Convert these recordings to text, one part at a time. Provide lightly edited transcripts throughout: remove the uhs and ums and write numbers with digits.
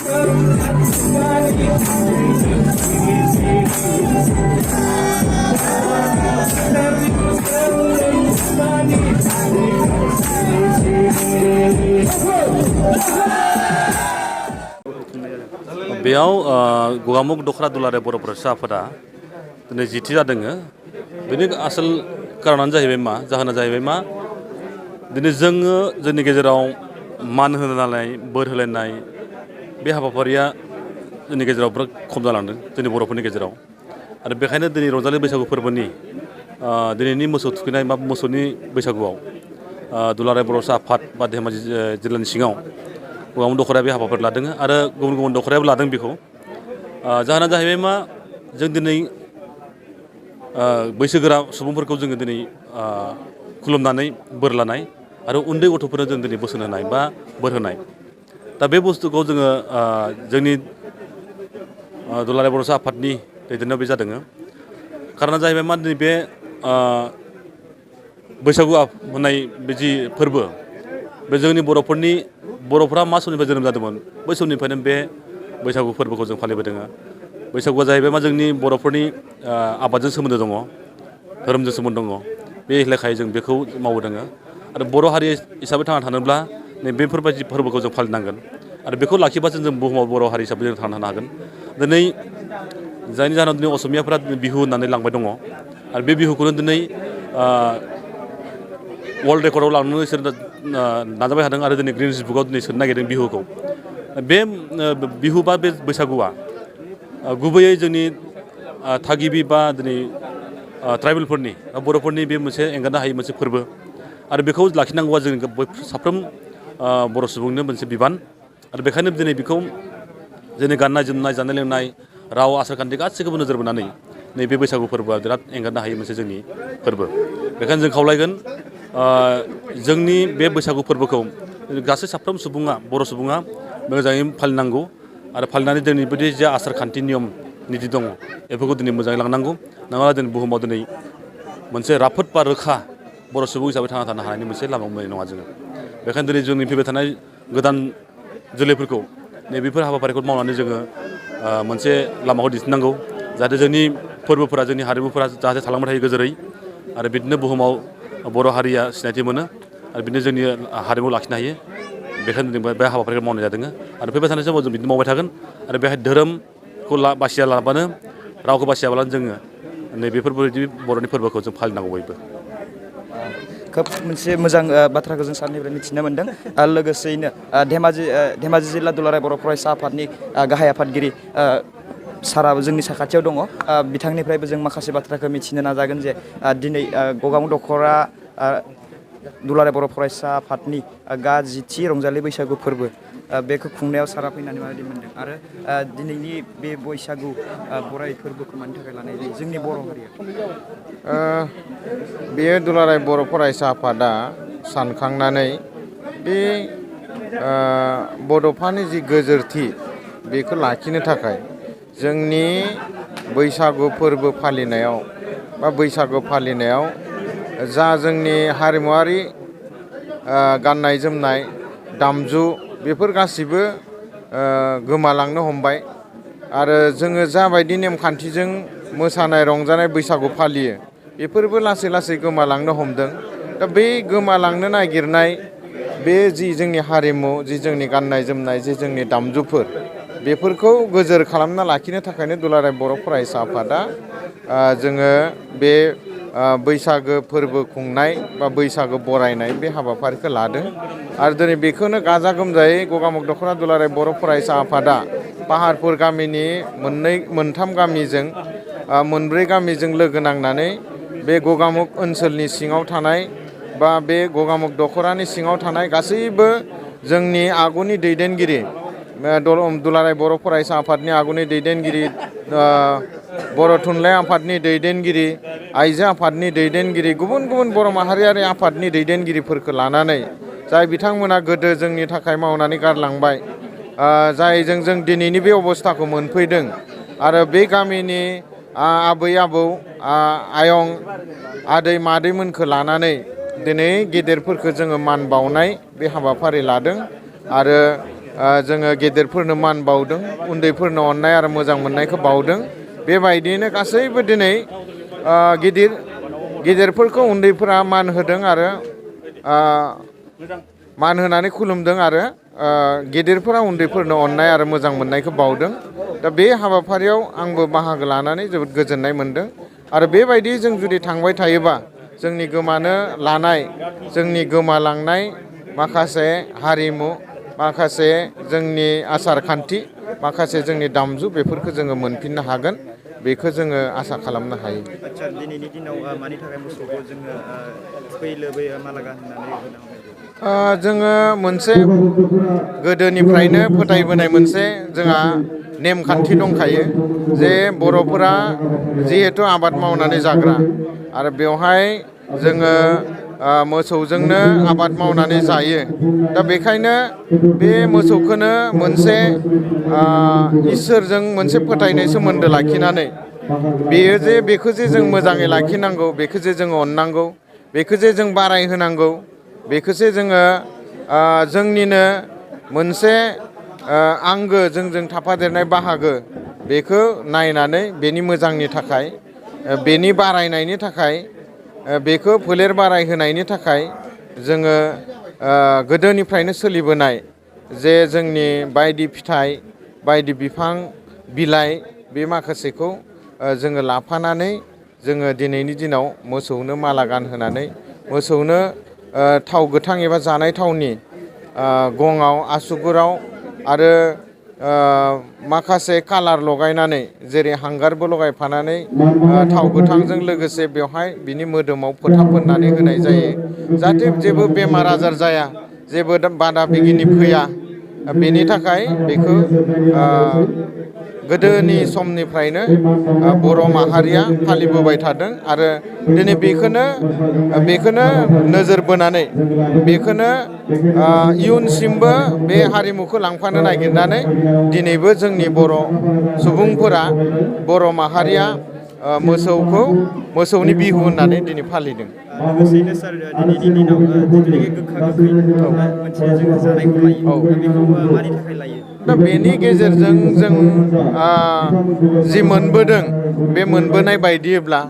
बेयाव गगामुग दखरा दुलाराय बर' फरायसा आफादा दिनै जिथि जादों। बेनि आसोल कारनानो जाहैबाय मा जाहोना जाहैबाय मा दिनै जोङो जोंनि गेजेराव मान होलायनाय बोर होलायनाय बे हाबाफारिया जोंनि गेजेराव बिराद खम जालांदों जोंनि बर'फोरनि गेजेराव आरो बेखायनो दिनै रंजालि बैसागु फोरबोनि दिनैनि मोसौ थुखैनाय बा मोसौनि बैसागुआव दुलाराय बर' आफाद बा धेमाजि जिल्लानि सिङाव गगामुग दखराया बे हाबाफारि लादों आरो गुबुन गुबुन दखरायाबो लादों बेखौ। जाहोना जाहैबाय मा जों दिनै बैसोगोरा सुबुंफोरखौ जोङो दिनै खुलुमनानै बोर लानाय आरो उन्दै गथ'फोरनो जों दिनै बोसोन होनाय बा बोर होनाय। दा बे बुस्थुखौ जोङो जोंनि दुलाराय बर' आफादनि दैदेननायाव बे जादों। कारना जाहैबाय मा दिनै बे बैसागु होननाय बे जि फोरबो बे जोंनि बर'फोरा मा समनिफ्राय जोनोम जादोंमोन बै समनिफ्रायनो बे बैसागु फोरबोखौ जों फालिबोदों। बैसागुआ जाहैबाय मा जोंनि बर'फोरनि आबादजों सोमोन्दो दङ, धोरोमजों सोमोन्दो दङ। बे लेखायै जों बेखौ मावबोदों आरो बर' हारि हिसाबै थांना थानोब्ला नै बेफोरबायदि फोरबोखौ जों फालिनांगोन आरो बेखौ लाखिबासो जों बुहुमाव बर' हारि हिसाबै जों थांना थानो हागोन। दिनै जायनि जाहोनाव दिनै असमियाफोरा बिहु होननानै लांबाय दङ आरो बे बिहुखौनो दिनै वर्ल्ड रेकर्डआव लांनो बिसोर नाजाबाय थादों आरो दिनै ग्रिनिस बुकआव दिनै सोनो नागिरदों बिहुखौ। बे बिहु बा बे बैसागुआ गुबैयै जोंनि थागिबि बा दिनै ट्राइबेलफोरनि बा बर'फोरनि बे मोनसे एंगारनो हायै मोनसे फोरबो आरो बेखौ लाखिनांगौआ जों साफ्रोम बर' सुबुंनो मोनसे बिबान आरो बेखायनो दिनै बेखौ जोंनि गाननाय जोमनाय जानाय लोंनाय राव आसारखान्थि गासैखौबो नोजोर बोनानै नैबे बैसागु फोरबोआ बिराद एंगारनो हायै मोनसे जोंनि फोरबो। बेखायनो जों खावलायगोन जोंनि बे बैसागु फोरबोखौ गासै साफ्रोम सुबुङा बर' सुबुङा मोजाङै फालिनांगौ आरो फालिनानै जोंनि बायदि जे आसार खान्थि नियम निथि दङ बेफोरखौ दिनै मोजाङै लांनांगौ। नङाब्ला दिनै बुहुमाव दिनै मोनसे राफोद बा रोखा बर' सुबुं हिसाबै थांना थानो हानायनि मोनसे लामा मोननाय नङा जोङो। बेखायनो दिनै जोंनि फैबाय थानाय गोदान जोलैफोरखौ नैबेफोर हाबाफारिखौ मावनानै जोङो मोनसे लामाखौ दिन्थिनांगौ जाहाथे जोंनि फोरबोफोरा जोंनि हारिमुफोरा जाहाथे थालांबाय थायो गोजोरै आरो बिदिनो बुहुमाव बर' हारिया सिनायथि मोनो आरो बिदिनो जोंनि हारिमु लाखिनो हायो। बेखायनो जों बे हाबाफारिखौ मावनाय जादों आरो फैबाय थानाय समाव जों बिदिनो मावबाय थागोन आरो बेहाय धोरोमखौ बासिया लाबानो रावखौ बासियाबालानो जोङो नैबेफोरबायदि बर'नि फोरबोखौ जों फालिनांगौ बयबो। खोब मोनसे मोजां बाथ्राखौ जों सारनिफ्राय मिथिनो मोनदों आरो लोगोसेयैनो धेमाजि जिल्ला दुलाराय बर' फरायसा आफादनि गाहाय आफादगिरि साराबो जोंनि साखाथियाव दङ। बिथांनिफ्रायबो जों माखासे बाथ्राखौ मिथिनो नाजागोन जे दिनै गगामुग दखरा दुलाराय बर' फरायसा आफादनि जिथि रंजालि बैसागु फोरबो बेखौ खुंनायाव सारा फैनानै माबायदि मोनदों आरो दिनैनि बे बैसागु बराय फोरबोखौ मानि थाखाय लानाय जायो जोंनि बर' हारिया। बेयो दुलाराय बर' फरायसा आफादा सानखांनानै बे बड'फानि जि गोजोरथि बेखौ लाखिनो थाखाय जोंनि बैसागु फोरबो फालिनायाव बा बैसागु फालिनायाव जा जोंनि हारिमुवारि गाननाय जोमनाय दामजु बेफोर गासिबो गोमालांनो हमबाय आरो जोङो जाबायदि नेमखान्थिजों मोसानाय रंजानाय बैसागु फालियो बेफोरबो लासै लासै गोमालांनो हमदों। दा बे गोमालांनो नागिरनाय बे जि जोंनि हारिमु जि जोंनि गाननाय जोमनाय जि जोंनि दामजुफोर बेफोरखौ गोजोर खालामना लाखिनो थाखायनो दुलाराय बर' फरायसा आफादा जोङो बे बैसागो फोरबो खुंनाय बा बैसागो बरायनाय बे हाबाफारिखौ लादों आरो दिनै बेखौनो गाजा गोमजायै गगामुग दखरा दुलाराय बर' फरायसा आफादा पाहारपुर गामिनि मोनथाम गामिजों मोनब्रै गामिजों लोगो नांनानै बे गगामुग ओनसोलनि सिङाव थानाय बा बे गगामुग दखरानि सिङाव थानाय गासैबो जोंनि आगुनि दैदेनगिरि दुलाराय बर' फरायसा आफादनि आगुनि दैदेनगिरि बर' थुनलाइ आफादनि दैदेनगिरि आइजो आफादनि दैदेनगिरि गुबुन गुबुन बर' माहारियारि आफादनि दैदेनगिरिफोरखौ लानानै जाय बिथांमोना गोदो जोंनि थाखाय मावनानै गारलांबाय जायजों जों दिनैनि बे अबस्थाखौ मोनफैदों आरो बे गामिनि आबै आबौ आयं आदै मादैमोनखौ लानानै दिनै गेदेरफोरखौ जोङो मान बावनाय बे हाबाफारि लादों आरो जोङो गेदेरफोरनो मान बावदों, उन्दैफोरनो अननाय आरो मोजां मोननायखौ बावदों। बेबायदियैनो गासैबो दिनै गेदेरफोरखौ उन्दैफोरा मान होदों आरो मान होनानै खुलुमदों आरो गेदेरफोरा उन्दैफोरनो अननाय आरो मोजां मोननायखौ बावदों। दा बे हाबाफारियाव आंबो बाहागो लानानै जोबोद गोजोननाय मोनदों आरो बेबायदि जों जुदि थांबाय थायोबा जोंनि गोमानो लानाय, जोंनि गोमालांनाय माखासे हारिमु, माखासे जोंनि आसार खान्थि, माखासे जोंनि दामजु बेफोरखौ जोङो मोनफिननो हागोन, बेखौ जोङो आसा खालामनो हायो। आदसा दिनैनि दिनाव मानि थाखाय मोसौखौ जोङो थुखै लोबै माला गानहोनानै जोङो मोनसे गोदोनिफ्रायनो फोथायबोनाय मोनसे जोंहा नेमखान्थि दंखायो जे बर'फोरा जिहेथु आबाद मावनानै जाग्रा आरो बेवहाय जोङो मोसौजोंनो आबाद मावनानै जायो। दा बेखायनो बे मोसौखौनो मोनसे इसोरजों मोनसे फोथायनाय सोमोन्दो लाखिनानै बेखौ जे जों मोजाङै लाखिनांगौ, बेखौ जे जोङो अननांगौ, बेखौ जे जों बारायहोनांगौ, बेखौसो जोङो जोंनिनो मोनसे आंगो जोंजों थाफादेरनाय बाहागो, बेखौ नायनानै बेनि मोजांनि थाखाय, बेनि बारायनायनि थाखाय, बेखौ फोलेर बारायहोनायनि थाखाय जोङो गोदोनिफ्रायनो सोलिबोनाय जे जोंनि बायदि फिथाइ, बायदि बिफां बिलाइ बे माखासेखौ जोङो लाफानानै जोङो दिनैनि दिनाव मोसौनो माला गानहोनानै मोसौनो थाव गोथां एबा जानाय थावनि गङाव, आसुगुराव आरो माखासे कालार लगायनानै जेरै हांगारबो लगायफानानै थाव गोथांजों लोगोसे बेवहाय बिनि मोदोमाव फोथा फोननानै होनाय जायो, जाहाथे जेबो बेमार आजार जाया, जेबो बादा बिगिनि फैया, बेनि थाखाय बेखौ गोदोनि समनिफ्रायनो बर' माहारिया फालिबोबाय थादों आरो दिनै बेखौनो नोजोर बोनानै बेखौनो इयुनसिमबो बे हारिमुखौ लांफानो नागिरनानै दिनैबो जोंनि बर' सुबुंफोरा, बर' माहारिया मोसौनि बिहु होननानै दिनै फालिदों। लोगोसेयैनो सार दिनैनि दिनाव जिथुनाखि गोखा गोखै मोनसे जों जानायखौ लायो, दा बेखौ मानि थाखाय लायो? दा बेनि गेजेरजों जों जि मोनबोदों, बे मोनबोनाय बायदिब्ला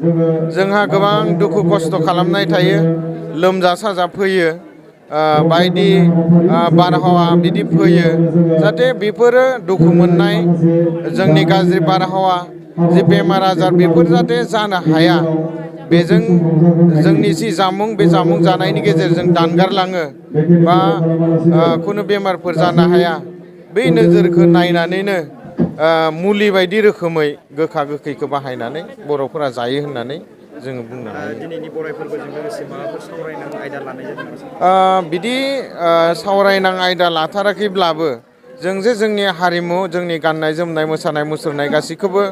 जोंहा गोबां दुखु खस्थ' खालामनाय थायो, लोमजा साजा फैयो, बायदि बारहावा बिदि फैयो, जाहाथे बेफोरो दुखु मोननाय, जोंनि गाज्रि बारहावा, जे बेमार आजार बेफोर जाहाथे जानो हाया, बेजों जोंनि जि जामुं, बे जामुं जानायनि गेजेरजों दानगारलाङो बा खुनु बेमारफोर जानो हाया, बै नोजोरखौ नायनानैनो मुलि बायदि रोखोमै गोखा गोखैखौ बाहायनानै बर'फोरा जायो होननानै जोङो बुंनो हायो। दिनैनि बराय फोरबोजों लोगोसे माबाफोर सावरायनां आयदा लानाय जादों? बिदि सावरायनां आयदा लाथाराखैब्लाबो जों जे जोंनि हारिमु, जोंनि गाननाय जोमनाय, मोसानाय मुसुरनाय गासैखौबो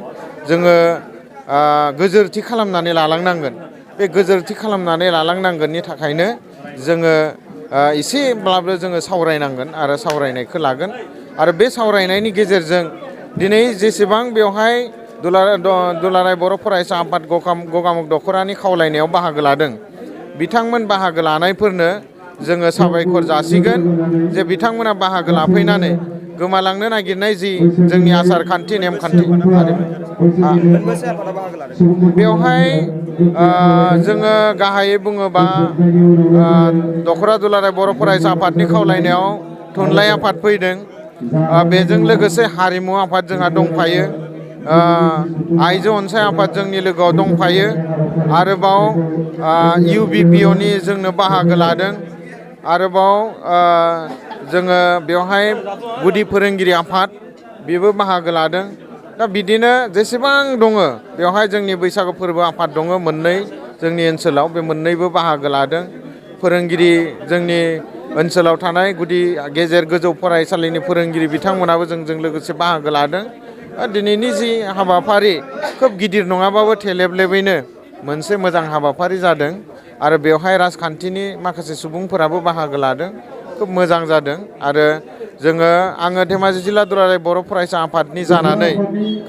जोङो गोजोरथि खालामनानै लालांनांगोन। बे गोजोरथि खालामनानै लालांनांगोननि थाखायनो जोङो एसेब्लाबो जोङो सावरायनांगोन आरो सावरायनायखौ लागोन आरो बे सावरायनायनि गेजेरजों दिनै जेसेबां बेवहाय दुलाराय बर' फरायसा आफाद गगामुग दख'रानि खावलायनायाव बाहागो लादों, बिथांमोन बाहागो लानायफोरनो जोङो साबायखर जासिगोन जे बिथांमोना बाहागो लाफैनानै गोमालांनो नागिरनाय जि जोंनि आसार खान्थि, नेमखान्थि, बेवहाय जोङो गाहायै बुङोबा दख'रा दुलाराय बर' फरायसा आफादनि खावलायनायाव थुनलाइ आफाद फैदों, बेजों लोगोसे हारिमु आफाद जोंहा दंफायो, आइजो अनसाय आफाद जोंनि लोगोआव दंफायो, आरोबाव UBPOनि जोंनो बाहागो लादों, आरोबाव जोङो बेवहाय गुदि फोरोंगिरि आफाद बेबो बाहागो लादों। दा बिदिनो जेसेबां दङ बेवहाय जोंनि बैसागु फोरबो आफाद दङ मोननै जोंनि ओनसोलाव, बे मोननैबो बाहागो लादों। फोरोंगिरि जोंनि ओनसोलाव थानाय गुदि गेजेर गोजौ फरायसालिनि फोरोंगिरि बिथांमोनाबो जोंजों लोगोसे बाहागो लादों। दिनैनि जि हाबाफारि खोब गिदिर नङाबाबो थेलेबलेबैनो मोनसे मोजां हाबाफारि जादों आरो बेवहाय राजखान्थिनि माखासे सुबुंफोराबो बाहागो लादों, खोब मोजां जादों। आरो आङो धेमाजि जिल्ला दुलाराय बर' फरायसा आफादनि जानानै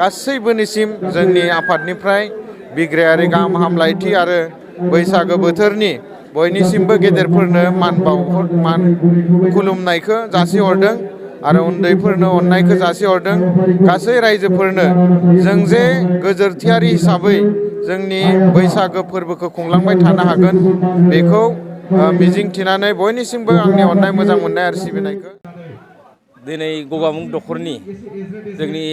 गासैबोनिसिम जोंनि आफादनिफ्राय बिग्रायारि गाहाम हामलायथि आरो बैसागो बोथोरनि बयनिसिमबो गेदेरफोरनो मान खुलुमनायखौ जासिहरदों आरो उन्दैफोरनो अननायखौ जासिहरदों गासै रायजोफोरनो जों जे गोजोरथियारि हिसाबै जोंनि बैसागो फोरबोखौ खुंलांबाय थानो हागोन बेखौ मिजिंथिनानै बयनिसिमबो आंनि अननाय मोजां मोननाय आरो सिबिनायखौ दिनै गगामुग दखरनि जोंनि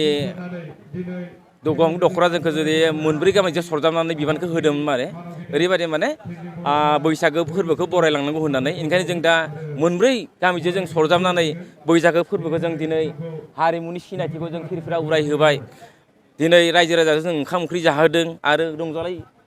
गगामुग दखरा जोंखौ जुदि मोनब्रै गामिजों सरजाबनानै बिबानखौ होदोंमोन माने ओरैबायदि माने बैसागो फोरबोखौ बरायलांनांगौ होननानै ओंखायनो जों दा मोनब्रै गामिजों जों सरजाबनानै बैसागो फोरबोखौ जों दिनै हारिमुनि सिनायथिखौ जों फिरफिरा उरायहोबाय दिनै रायजो राजाजों जों ओंखाम ओंख्रि जाहोदों आरो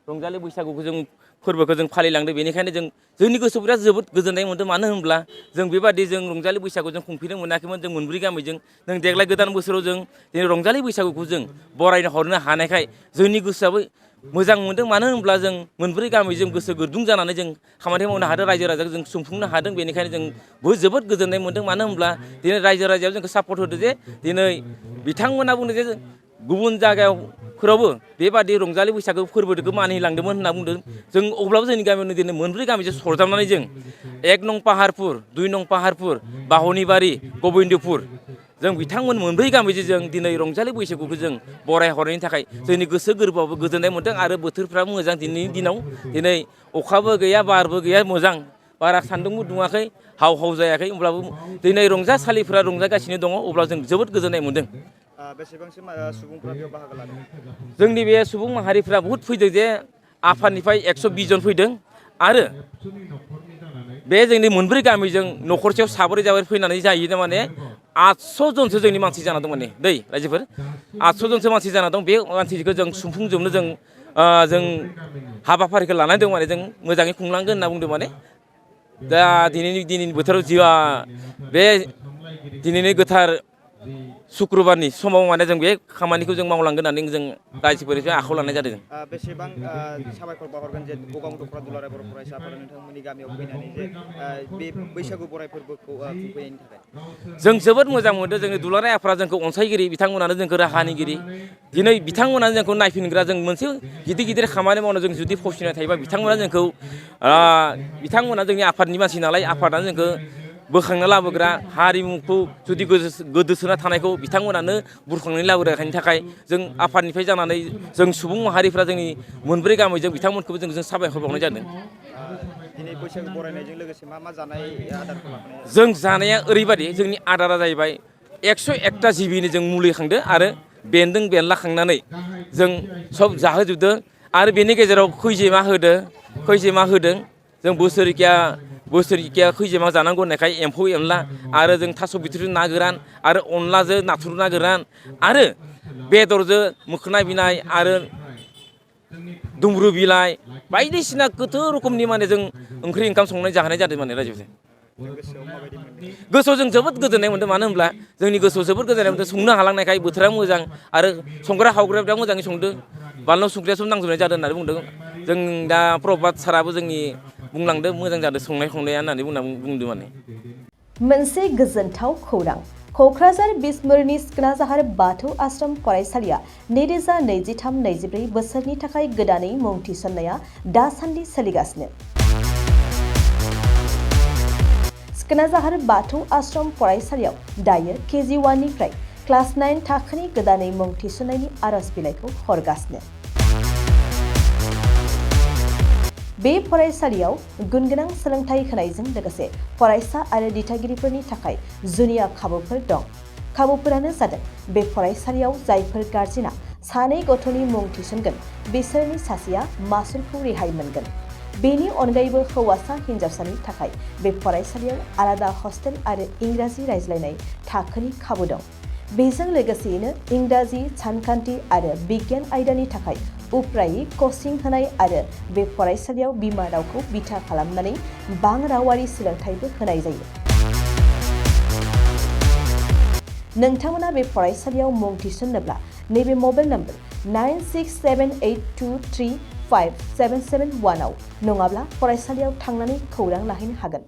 रंजालि बैसागुखौ जों फोरबोखौ जों फालिलांदों बेनिखायनो जोंनि गोसोआव बिराद जोबोद गोजोननाय मोन्दों मानो होनब्ला जों बेबादि जों रंजालि बैसागु जों खुंफिननो मोनाखैमोन जों मोनब्रै गामिजों जों देग्लाय गोदान बोसोराव जों दिनै रंजालि बैसागुखौ जों बरायनो हरनो हानायखाय जोंनि गोसोआबो मोजां मोन्दों मानो होनब्ला जों मोनब्रै गामिजों गोसो गुदुं जानानै जों खामानि मावनो हादों रायजो राजाखौ जों सुंफुंनो हादों बेनिखायनो जों जोबोद गोजोननाय मोन्दों मानो होनब्ला दिनै रायजो राजायाव जोंखौ सापर्ट होदों जे दिनै बिथांमोना बुंदों जे गुबुन जायगाफोरावबो बेबादि रंजालि बैसागो फोरबोखौ मानिलांदोंमोन होनना बुंदों जों अब्लाबो जोंनि गामियावनो दिनै मोनब्रै गामिजों सरजाबनानै जों 1 नं पाहारपुर 2 नं पाहारपुर बाहनिबारि गबिन्दपुर जों बिथांमोन मोनब्रै गामिजों जों दिनै रंजालि बैसागुखौ जों बरायहरनायनि थाखाय जोंनि गोसो गोरबोआवबो गोजोननाय मोन्दों आरो बोथोरफ्राबो मोजां दिनैनि दिनाव दिनै अखाबो गैया बारबो गैया मोजां बारा सान्दुंबो दुङाखै हाव हाव जायाखै होमब्लाबो दिनै रंजासालिफोरा रंजागासिनो दङ अब्ला जों जोबोद गोजोननाय मोन्दों बेसेबांसो सुबुंफोरा बेयाव बाहागो लादों जोंनि बे सुबुं माहारिफ्रा बहुद फैदों जे आफादनिफ्राय 120 जन फैदों आरो बे जोंनि मोनब्रै गामिजों न'खरसेयाव साब्रै फैनानै जायो माने 800 जनसो जोंनि मानसि जाना दं माने दै रायजोफोर 800 जनसो मानसि जाना दं बे मानसिखौ जों सुफुंजोबनो जों हाबाफारिखौ लानाय दं माने जों मोजाङै खुंलांगोन होनना बुंदों माने दा दिनैनि बोथोराव जिवा बे दिनैनि गोथार शुक्रबारनि समाव माने जों बे खामानिखौ जों मावलांगोन होननानै जों रायजोफोरनिफ्राय आखायाव लानाय जादों बेसेबां साबायखर बावहरगोन जे गगामुग दखरा दुलाराय बर' फरायसाफोरा नोंथांमोननि गामियाव फैनानै जे बे बैसागु बराय फोरबोखौ खुंफैनायनि थाखाय जों जोबोद मोजां मोनदों जोंनि दुलाराय आफादा जोंखौ अनसायगिरि बिथांमोनानो जोंखौ राहानिगिरि दिनै बिथांमोनानो जोंखौ नायफिनग्रा जों मोनसे गिदिर खामानि मावनो जों जुदि फावसिनाय थायोबा बिथांमोना जोंनि आफादनि मानसि नालाय आफादानो जोंखौ बोखांना लाबोग्रा हारिमुखौ जुदि गोदोसोना थानायखौ बिथांमोनानो बुरखांनानै लाबोनायनि थाखाय जों आफादनिफ्राय जानानै जों सुबुं माहारिफ्रा जोंनि मोनब्रै गामिजों बिथांमोनखौबो जों साबायखर बावनाय जादों दिनै बैसागु बरायनायजों लोगोसे मा जानाय आदारखौ जों जानाया ओरैबायदि जोंनि आदारा जाहैबाय 101टा जिबिनि जों मुलि खांदों आरो बेन्दों बेनला खांनानै जों सब जाहोजोबदों आरो बेनि गेजेराव खैजेमा होदों जों बोसोरिकिया खैजेमा जानांगौ होननायखाय एम्फौ एनला आरो जों थास' बिथुरि ना गोरान आरो अनलाजों नाथुर ना गोरान आरो बेदरजों मोखोना बिलाइ आरो दुमब्रु बिलाइ बायदिसिना गोथौ रोखोमनि माने जों ओंख्रि ओंखाम संनाय जाहोनाय जादों माने रायजोफोरजों गोसोआव जों जोबोद गोजोननाय मोन्दों मानो होनब्ला जोंनि गोसोआव जोबोद गोजोननाय मोन्दों संनो हालांनायखाय बोथोरा मोजां आरो संग्रा हावग्राया बिराद मोजाङै संदों बानलु संख्रियासो नांजोबनाय जादों होननानै बुंदों जों दा प्रभात साराबो जोंनि बुंलांदों मोजां जादों संनाय खावनाया होननानै बुंदों माने मोनसे गोजोनथाव खौरां क'क्राझार बिसमुरिनि सिखोनाजाहार बाथौ आश्रम फरायसालिया 2023-24 बोसोरनि थाखाय गोदानै मुं थिसननाया दासान्दि सोलिगासिनो सिखोनाजाहार बाथौ आश्रम फरायसालियाव दायो KG 1 निफ्राय क्लास 9 थाखोनि गोदानै मुं थिसननायनि आरज बिलाइखौ हरगासिनो बे फरायसालियाव गुनगोनां सोलोंथाइ होनायजों लोगोसे फरायसा आरो दिथागिरिफोरनि थाखाय जुनिया खाबुफोर दं खाबुफोरानो जादों बे फरायसालियाव जायफोर गार्जेना सानै गथ'नि मुं थिसनगोन बिसोरनि सासेया मासुलखौ रेहाय मोनगोन बेनि अनगायैबो हौवासा हिन्जावसानि थाखाय बे फरायसालियाव आलादा हस्टेल आरो इंराजि रायज्लायनाय थाखोनि खाबु दं बेजों लोगोसेयैनो इंराजि सानखान्थि आरो बिगियान आयदानि थाखाय उफ्रायै कचिं होनाय आरो बे फरायसालियाव बिमा रावखौ बिथा खालामनानै बां रावारि सोलोंथाइबो होनाय जायो नोंथांमोना बे फरायसालियाव मुं थिसन्नोब्ला नैबे मबाइल नम्बर 9678235771 आव नङाब्ला फरायसालियाव थांनानै खौरां लाहैनो हागोन